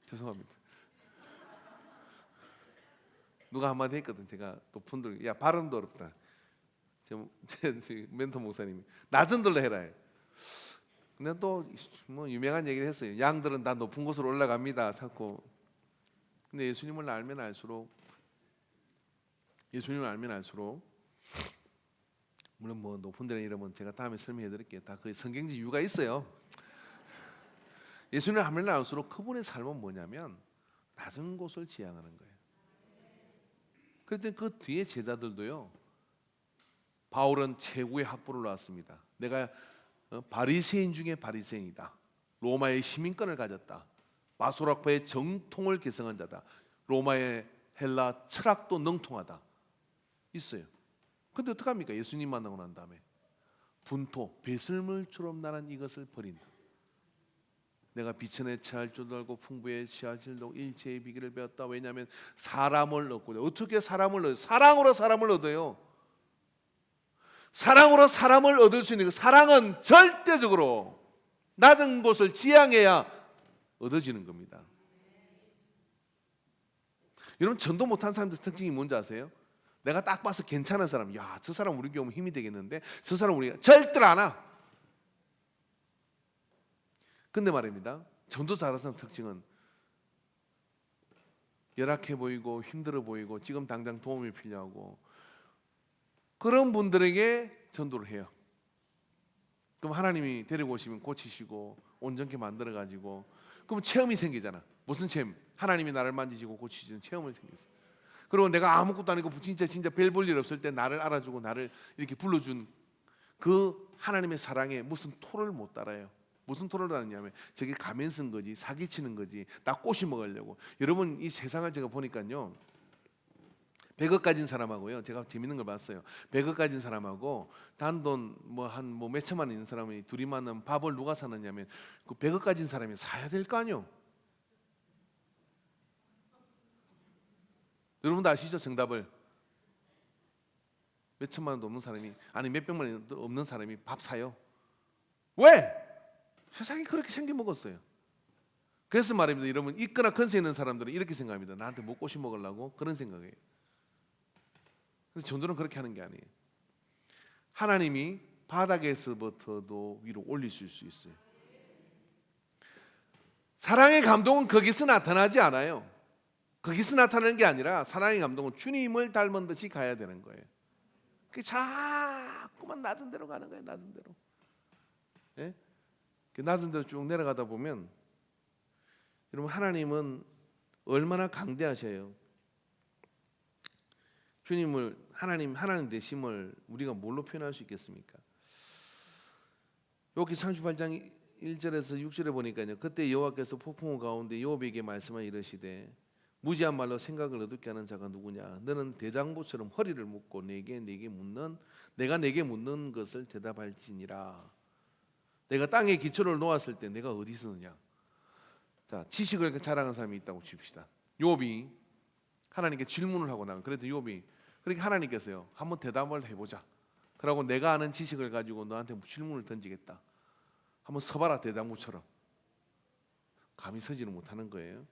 죄송합니다. 누가 한마디 했거든. 제가 높은들, 야 발음도 어렵다. 제 멘토 목사님이 낮은 들로 해라. 근데 또 뭐 유명한 얘기를 했어요. 양들은 다 높은 곳으로 올라갑니다. 자꾸. 근데 예수님을 알면 알수록 물론 뭐 높은 데는 이름은 제가 다음에 설명해 드릴게요. 다 그 성경적 이유가 있어요. 예수님을 알면 알수록 그분의 삶은 뭐냐면 낮은 곳을 지향하는 거예요. 그랬더니 그 뒤에 제자들도요. 바울은 최고의 학부를 나왔습니다. 내가 바리새인 중에 바리새인이다. 로마의 시민권을 가졌다. 마소락파의 정통을 개성한 자다. 로마의 헬라 철학도 능통하다. 있어요. 근데 어떡합니까? 예수님 만나고 난 다음에 분토, 배설물처럼 나는 이것을 버린다. 내가 비천에 체할 줄도 알고 풍부에 취할 줄도 알고 일체의 비결을 배웠다. 왜냐하면 사람을 얻고, 어떻게 사람을 얻어요? 사랑으로 사람을 얻어요. 사랑으로 사람을 얻을 수 있는 그 사랑은 절대적으로 낮은 곳을 지향해야 얻어지는 겁니다. 여러분, 전도 못한 사람들 특징이 뭔지 아세요? 내가 딱 봐서 괜찮은 사람, 야, 저 사람 우리 교회 오면 힘이 되겠는데, 저 사람 우리가 절대로 안 와. 근데 말입니다, 전도 잘하는 사람 특징은 열악해 보이고 힘들어 보이고 지금 당장 도움이 필요하고 그런 분들에게 전도를 해요. 그럼 하나님이 데리고 오시면 고치시고 온전케 만들어 가지고, 그럼 체험이 생기잖아. 무슨 체험? 하나님이 나를 만지시고 고치시는 체험을 생겼어. 그리고 내가 아무것도 아니고 진짜 별 볼 일 없을 때 나를 알아주고 나를 이렇게 불러준 그 하나님의 사랑에 무슨 토를 못 달아요. 무슨 토를 달았냐면 저게 가면 쓴 거지, 사기치는 거지, 나 꼬시 먹으려고. 여러분, 이 세상을 제가 보니까요, 100억 가진 사람하고요, 제가 재밌는 걸 봤어요. 100억 가진 사람하고 단돈 한 몇천만 원 있는 사람이 둘이 만나면 밥을 누가 사느냐면 그 100억 가진 사람이 사야 될 거 아니요. 여러분도 아시죠? 정답을. 몇천만 원도 없는 사람이, 아니 몇백만 원도 없는 사람이 밥 사요. 왜? 세상이 그렇게 생겨 먹었어요. 그래서 말입니다, 여러분, 있거나 건세 있는 사람들은 이렇게 생각합니다. 나한테 뭐 꼬시 먹으려고, 그런 생각이에요. 그래서 전도는 그렇게 하는 게 아니에요. 하나님이 바닥에서부터도 위로 올리실 수 있어요. 사랑의 감동은 거기서 나타나지 않아요. 거기서 나타나는 게 아니라 사랑의 감동은 주님을 닮은 듯이 가야 되는 거예요. 그게 자꾸만 낮은 데로 가는 거예요. 낮은 데로. 예? 낮은 데로 쭉 내려가다 보면 여러분, 하나님은 얼마나 강대하셔요. 주님을 하나님 되심을 우리가 뭘로 표현할 수 있겠습니까? 여기 38장 1절에서 6절에 보니까요, 그때 여호와께서 폭풍우 가운데 요업에게 말씀하 이르시되 무지한 말로 생각을 어둡게 하는 자가 누구냐? 너는 대장부처럼 허리를 묶고 내가 내게 묻는 것을 대답할지니라. 내가 땅에 기초를 놓았을 때 내가 어디 있었느냐? 자, 지식을 자랑하는 사람이 있다고 칩시다. 요업이 하나님께 질문을 하고 나가. 그래도 요업이 그렇게 하나님께서요, 한번 대답을 해보자. 그러고 내가 아는 지식을 가지고 너한테 질문을 던지겠다. 한번 서봐라, 대장부처럼. 감히 서지는 못하는 거예요.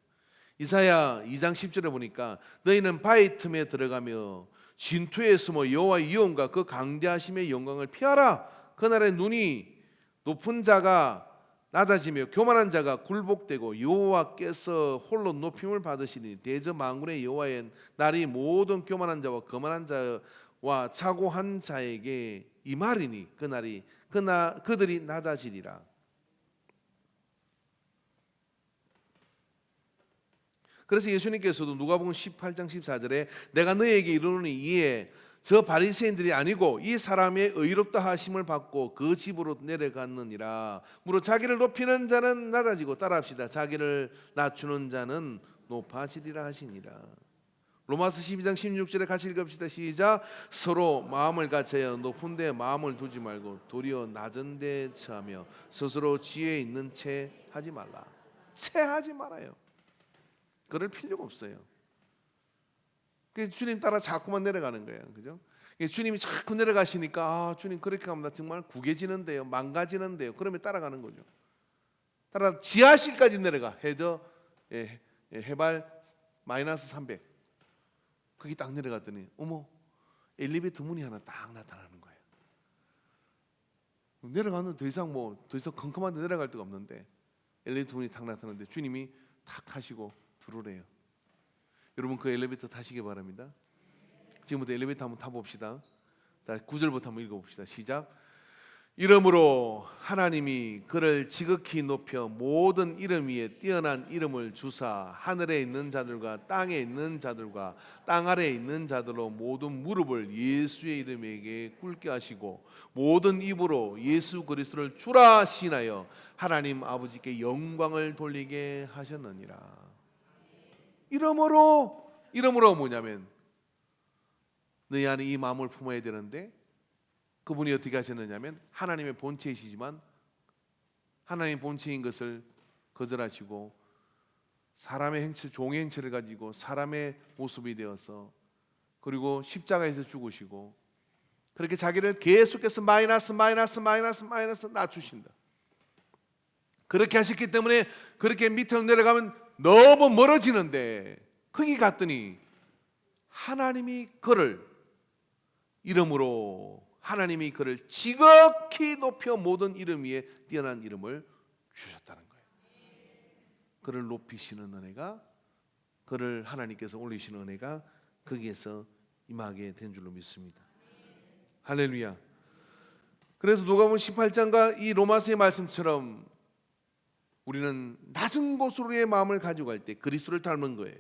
이사야 2장 10절에 보니까 너희는 바위 틈에 들어가며 진토에 숨어 여호와의 위엄과 그 강대하심의 영광을 피하라. 그날의 눈이 높은 자가 낮아지며 교만한 자가 굴복되고 여호와께서 홀로 높임을 받으시니 대저 만군의 여호와의 날이 모든 교만한 자와 거만한 자와 자고한 자에게 임하리니 그날이 그들이 낮아지리라. 그래서 예수님께서도 누가복음 18장 14절에 내가 너희에게 이르노니 이에 저 바리새인들이 아니고 이 사람의 의롭다 하심을 받고 그 집으로 내려갔느니라. 무릇 자기를 높이는 자는 낮아지고, 따라합시다, 자기를 낮추는 자는 높아지리라 하시니라. 로마서 12장 16절에 같이 읽읍시다. 시작. 서로 마음을 같여야 높은 데 마음을 두지 말고 도리어 낮은 데 처하며 스스로 지혜 있는 채 하지 말라. 채하지 말아요. 그럴 필요가 없어요. 주님 따라 자꾸만 내려가는 거예요. 그죠? 주님이 자꾸 내려가시니까 주님 그렇게 하면 나 정말 구겨지는데요, 망가지는데요. 그러면 따라가는 거죠. 따라 지하실까지 내려가. 해발 마이너스 300. 거기 딱 내려갔더니 어머, 엘리베이터 문이 하나 딱 나타나는 거예요. 내려가는 더 이상 컴컴한 데 내려갈 데가 없는데 엘리베이터 문이 딱 나타나는데 주님이 탁 하시고 들어오래요. 여러분, 그 엘리베이터 타시기 바랍니다. 지금부터 엘리베이터 한번 타봅시다. 9절부터 한번 읽어봅시다. 시작. 이러므로 하나님이 그를 지극히 높여 모든 이름 위에 뛰어난 이름을 주사 하늘에 있는 자들과 땅에 있는 자들과 땅 아래에 있는 자들로 모든 무릎을 예수의 이름에게 꿇게 하시고 모든 입으로 예수 그리스도를 주라 시인하여 하나님 아버지께 영광을 돌리게 하셨느니라. 이러므로 뭐냐면 너희 안에 이 마음을 품어야 되는데, 그분이 어떻게 하셨느냐면 하나님의 본체이시지만 하나님의 본체인 것을 거절하시고 사람의 행체, 종의 행체를 가지고 사람의 모습이 되어서, 그리고 십자가에서 죽으시고, 그렇게 자기를 계속해서 마이너스 낮추신다. 그렇게 하셨기 때문에 그렇게 밑으로 내려가면 너무 멀어지는데, 거기 갔더니 하나님이 그를 이름으로, 하나님이 그를 지극히 높여 모든 이름 위에 뛰어난 이름을 주셨다는 거예요. 그를 높이시는 은혜가, 그를 하나님께서 올리시는 은혜가 거기에서 임하게 된 줄로 믿습니다. 할렐루야. 그래서 누가복음 18장과 이 로마서의 말씀처럼 우리는 낮은 곳으로의 마음을 가지고 갈 때 그리스도를 닮은 거예요.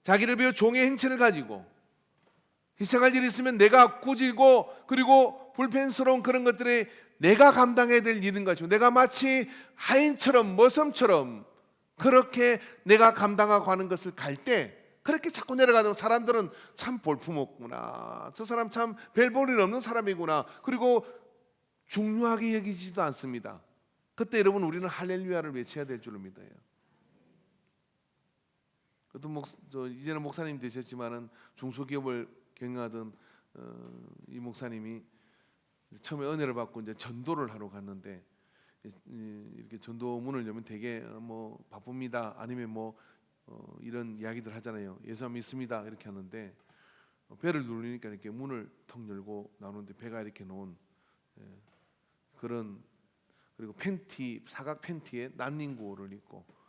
자기를 비워 종의 행체를 가지고 희생할 일이 있으면 내가 꾸짖고, 그리고 불편스러운 그런 것들에 내가 감당해야 될 일인 것이고, 내가 마치 하인처럼 머슴처럼 그렇게 내가 감당하고 하는 것을 갈 때, 그렇게 자꾸 내려가는 사람들은 참 볼품없구나, 저 사람 참 별 볼 일 없는 사람이구나, 그리고 중요하게 여기지도 않습니다. 그때 여러분 우리는 할렐루야를 외쳐야 될 줄로 믿어요. 이제는 목사님 되셨지만은 중소기업을 경영하던 이 목사님이 처음에 은혜를 받고 이제 전도를 하러 갔는데, 이렇게 전도문을 열면 되게 뭐 바쁩니다, 아니면 뭐 이런 이야기들 하잖아요. 예수 믿습니다 이렇게 하는데, 배를 누르니까 이렇게 문을 턱 열고 나오는데 배가 이렇게 놓은 그런, 그리고 팬티, 사각 팬티에 난닝구호를 입고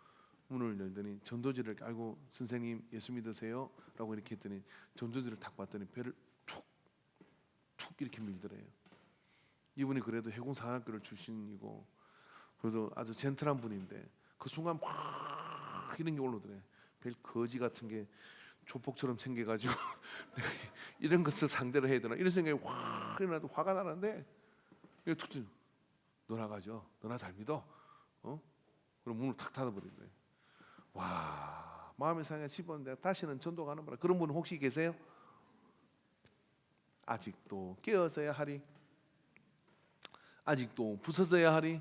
문을 열더니 전도지를 깔고 선생님 예수 믿으세요? 라고 이렇게 했더니 전도지를 딱 봤더니 배를 툭 이렇게 밀더래요. 이분이 그래도 해군사관학교를 출신이고 그래도 아주 젠틀한 분인데 그 순간 막 이런 게 올라오더래요. 별 거지 같은 게 조폭처럼 생겨가지고 이런 것을 상대로 해야 되나 이런 생각이 확 일어나도 화가 나는데, 이거 툭 너나 가죠, 너나 잘 믿어, 그럼 문을 탁 닫아버리더래요. 와, 마음의 상해 씹었는데 다시는 전도 가는 거라. 그런 분 혹시 계세요? 아직도 깨어져야 하리, 아직도 부서져야 하리.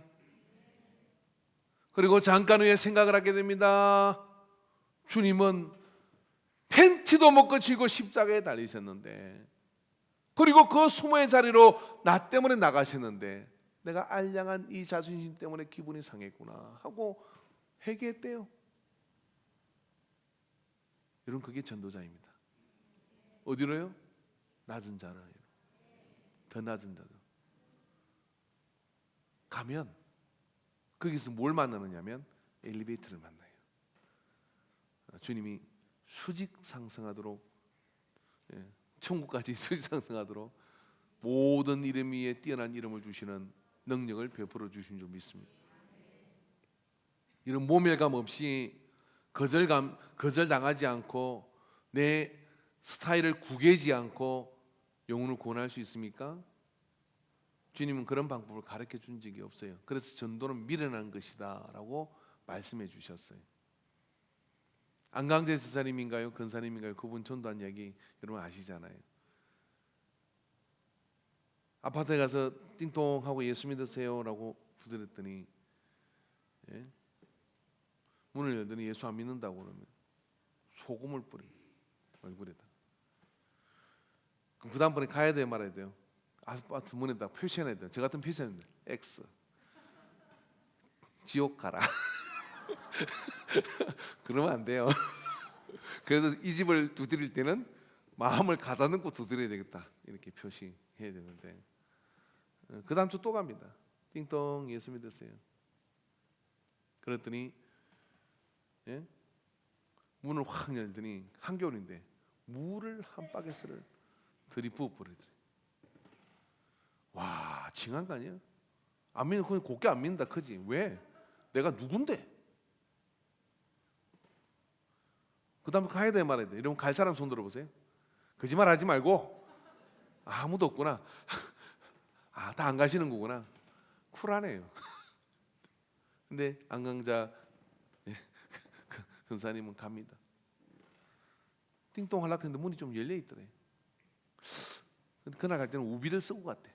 그리고 잠깐 후에 생각을 하게 됩니다. 주님은 팬티도 못 거치고 십자가에 달리셨는데, 그리고 그 수모의 자리로 나 때문에 나가셨는데, 내가 알량한 이 자존심 때문에 기분이 상했구나 하고 회개했대요. 여러분, 그게 전도자입니다. 어디로요? 낮은 자로, 더 낮은 자로 가면 거기서 뭘 만나느냐면 엘리베이터를 만나요. 주님이 수직 상승하도록, 천국까지 수직 상승하도록 모든 이름 위에 뛰어난 이름을 주시는 능력을 베풀어 주신 줄 믿습니다. 이런 모멸감 없이 거절당하지 않고 내 스타일을 구개지 않고 영혼을 구원할 수 있습니까? 주님은 그런 방법을 가르쳐 준 적이 없어요. 그래서 전도는 미련한 것이다 라고 말씀해 주셨어요. 안강재 지사님인가요? 근사님인가요? 그분 전도한 이야기 여러분 아시잖아요. 아파트에 가서 띵동 하고 예수 믿으세요 라고 부드렸더니, 문을 열더니 예수 안 믿는다고 그러면 소금을 뿌리 얼굴에다. 그럼 그 다음번에 가야 돼요, 말아야 돼요? 아파트 문에다 표시해놔야 돼요. 저 같은 표시해놔야 돼요. X. 지옥 가라. 그러면 안 돼요. 그래서 이 집을 두드릴 때는 마음을 가다듬고 두드려야 되겠다 이렇게 표시해야 되는데, 그 다음 주 또 갑니다. 띵동 예수 믿으세요. 그랬더니 문을 확 열더니 한겨울인데 물을 한 바켓을 들이부어 버리더래요. 와, 징한 거 아니야? 안 믿는 거 곱게 안 믿는다 크지? 왜? 내가 누군데? 그 다음에 가야 돼 말아야 돼? 이러면 갈 사람 손 들어보세요. 거짓말 하지 말고. 아무도 없구나. 다 안 가시는 거구나. 쿨하네요. 근데 안강자 근사님은 갑니다. 띵동 하려고 했는데 문이 좀 열려 있더래. 그날 갈 때는 우비를 쓰고 갔대.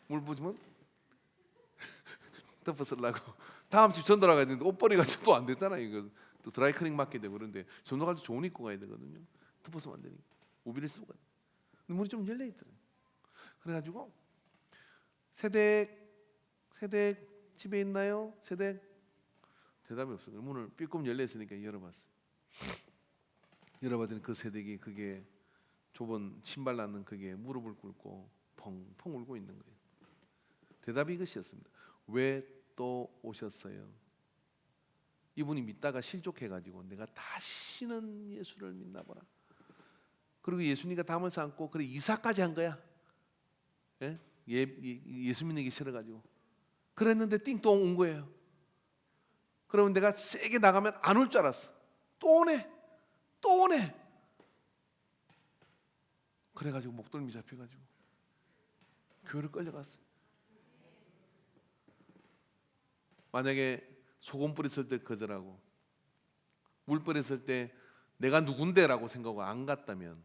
물 부으면 덮어 쓰려고. 다음 집 전 돌아가야 되는데 옷벌이가 또 안 됐잖아. 이거 또 드라이클닝 맡게 되고 그런데 전 돌아갈 때 좋은 입고 가야 되거든요. 덮어 쓰면 안 되니까 우비를 쓰고 갔대. 근데 문이 좀 열려 있더래. 그래가지고 세댁 집에 있나요? 세댁 대답이 없어요. 문을 삐끔 열려 있으니까 열어봤어요. 열어봤더니 그 세댁이 그게 좁은 신발 났는 그게 무릎을 꿇고 펑펑 울고 있는 거예요. 대답이 이것이었습니다. 왜 또 오셨어요? 이분이 믿다가 실족해가지고 내가 다시는 예수를 믿나 보라. 그리고 예수님과 담을 쌓고 그래 이사까지 한 거야. 예수 믿는 게 싫어가지고 그랬는데 띵동 온 거예요. 그러면 내가 세게 나가면 안 올 줄 알았어. 또 오네. 그래가지고 목덜미 잡혀가지고 교회를 끌려갔어요. 만약에 소금 뿌렸을 때 거절하고 물 뿌렸을 때 내가 누군데라고 생각하고 안 갔다면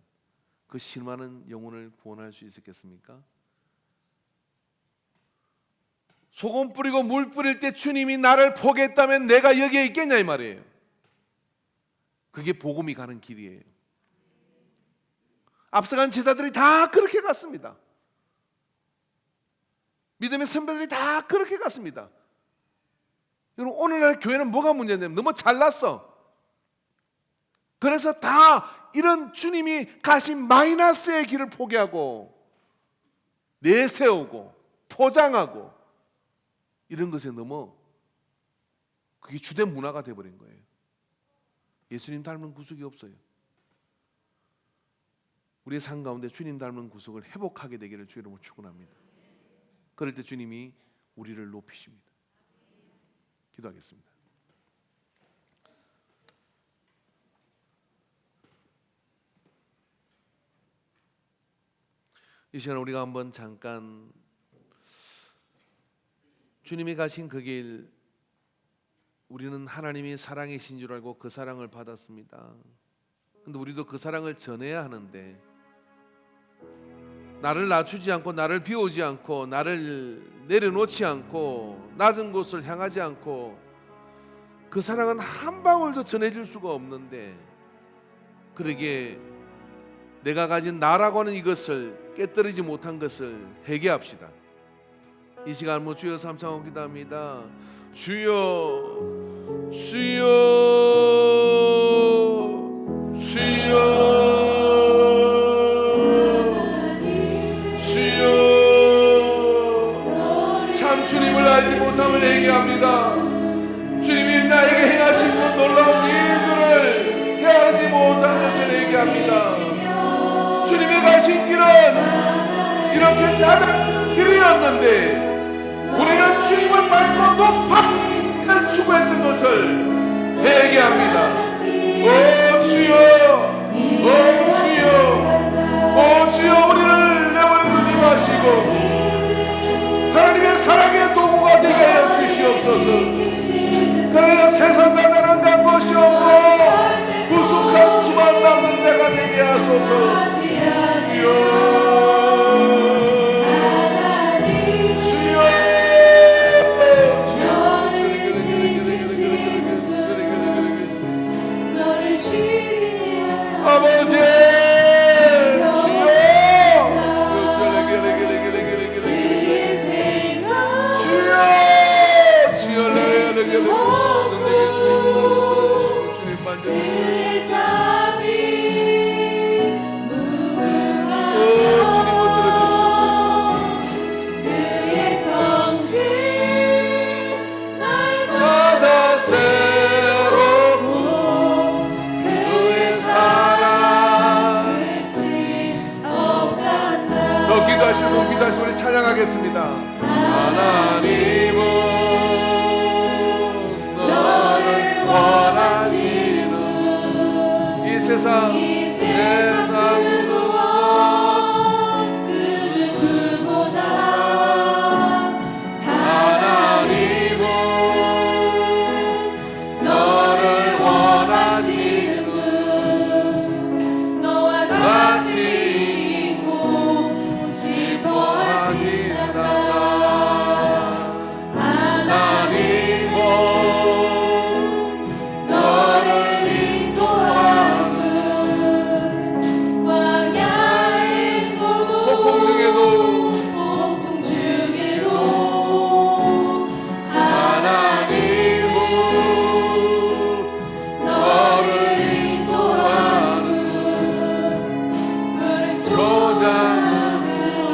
그 실망하는 영혼을 구원할 수 있었겠습니까? 소금 뿌리고 물 뿌릴 때 주님이 나를 포기했다면 내가 여기에 있겠냐 이 말이에요. 그게 복음이 가는 길이에요. 앞서간 제자들이 다 그렇게 갔습니다. 믿음의 선배들이 다 그렇게 갔습니다. 여러분 오늘날 교회는 뭐가 문제냐면 너무 잘났어. 그래서 다 이런 주님이 가신 마이너스의 길을 포기하고 내세우고 포장하고 이런 것에 넘어 그게 주된 문화가 되어버린 거예요. 예수님 닮은 구속이 없어요. 우리의 삶 가운데 주님 닮은 구속을 회복하게 되기를 주의 이름으로 축원합니다. 그럴 때 주님이 우리를 높이십니다. 기도하겠습니다. 이 시간 우리가 한번 잠깐 주님이 가신 그 길, 우리는 하나님이 사랑이신 줄 알고 그 사랑을 받았습니다. 근데 우리도 그 사랑을 전해야 하는데 나를 낮추지 않고 나를 비우지 않고 나를 내려놓지 않고 낮은 곳을 향하지 않고 그 사랑은 한 방울도 전해질 수가 없는데 그러기에 내가 가진 나라고 하는 이것을 깨뜨리지 못한 것을 회개합시다. 이 시간 뭐 주여 삼창하고 기도합니다. 주여 주여 주여 주님을 알지 못함을 얘기합니다. 주님이 나에게 행하신 그 놀라운 일들을 헤아리지 못한 것을 얘기합니다. 주님이 가신 길은 이렇게 낮은 길이었는데 우리는 주님을 밟고 높은 길을 추구했던 것을 얘기합니다. 오 주여 오 주여 오 주여 우리를 내버려 두지 마시고 하나님의 사랑의 도구가 되게 하여 주시옵소서. 그래야 세상과 나랑 간 것이 없고 무숙한 주만 남는 자가 되게 하소서. 주여 아버지 그의 자비 귀가시고 귀가시고 우리 찬양하겠습니다. 하나님은 너를 원하시는 이 세상 그 누구보다 하나님은 너를 원하시는 분 너와 같이 있고 싶어하신단다. 하나님은 너를 인도하는 광야에서도 폭풍 중에도 하나님은 너를 인도하는 푸른 초장으로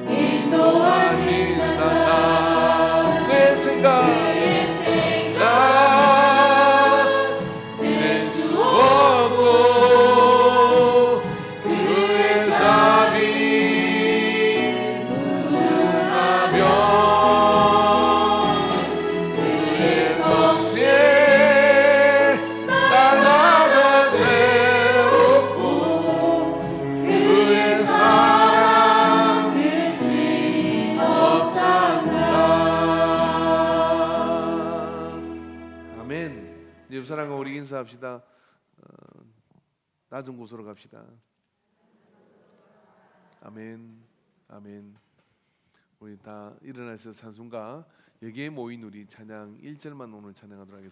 인도하신단다. 내 생각 셀 수 없고 그의 자비 무능하며 그의 성실 날마다 새롭고 그의 사랑 끝이 없단다. 아멘. 이제 옆 사람과 우리 인사합시다. 낮은 곳으로 갑시다. 아멘. 아멘. 우리 다 일어나서 찬송가 여기에 모인 우리 찬양 1절만 오늘 찬양하도록 하겠습니다.